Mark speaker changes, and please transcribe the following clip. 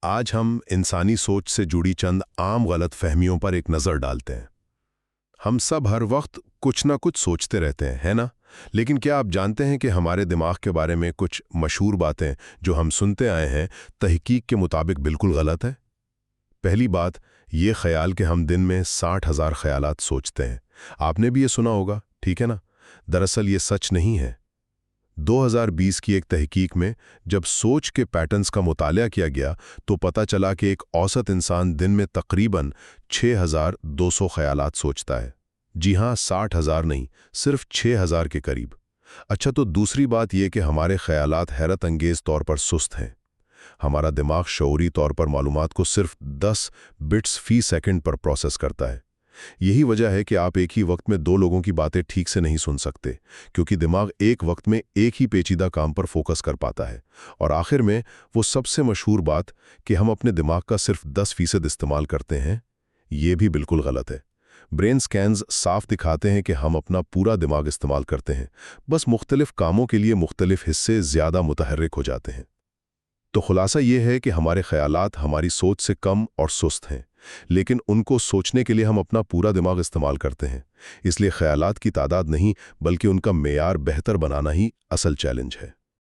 Speaker 1: आज हम इंसानी सोच से जुड़ी चंद आम गलत फहमियों पर एक नज़र डालते हैं। हम सब हर वक्त कुछ ना कुछ सोचते रहते हैं, है ना? लेकिन क्या आप जानते हैं कि हमारे दिमाग के बारे में कुछ मशहूर बातें जो हम सुनते आए हैं, तहकीक के मुताबिक बिल्कुल गलत है? पहली बात, ये ख्याल कि हम दिन में 60,000 ख्यालात सोचते हैं। आपने भी ये सुना होगा, ठीक है ना? दरअसल ये सच नहीं है। 2020 की एक तहकीक में जब सोच के पैटर्न्स का मुताला किया गया तो पता चला कि एक औसत इंसान दिन में तकरीबन 6,200 ख्यालात सोचता है। जी हाँ, 60,000 नहीं, सिर्फ 6,000 के करीब। अच्छा, तो दूसरी बात यह कि हमारे ख्यालात हैरत अंगेज तौर पर सुस्त हैं। हमारा दिमाग शऊरी तौर पर मालूमात को सिर्फ 10 बिट्स फी सेकंड पर प्रोसेस करता है। यही वजह है कि आप एक ही वक्त में दो लोगों की बातें ठीक से नहीं सुन सकते, क्योंकि दिमाग एक वक्त में एक ही पेचीदा काम पर फोकस कर पाता है। और आखिर में वो सबसे मशहूर बात कि हम अपने दिमाग का सिर्फ 10% इस्तेमाल करते हैं, ये भी बिल्कुल गलत है। ब्रेन स्कैन्स साफ दिखाते हैं कि हम अपना पूरा दिमाग इस्तेमाल करते हैं, बस मुख्तलिफ कामों के लिए मुख्तलिफ हिस्से ज़्यादा मुतहर्रिक हो जाते हैं। तो खुलासा ये है कि हमारे ख्यालात हमारी सोच से कम और सुस्त हैं, लेकिन उनको सोचने के लिए हम अपना पूरा दिमाग इस्तेमाल करते हैं। इसलिए ख्यालात की तादाद नहीं, बल्कि उनका मेयार बेहतर बनाना ही असल चैलेंज है।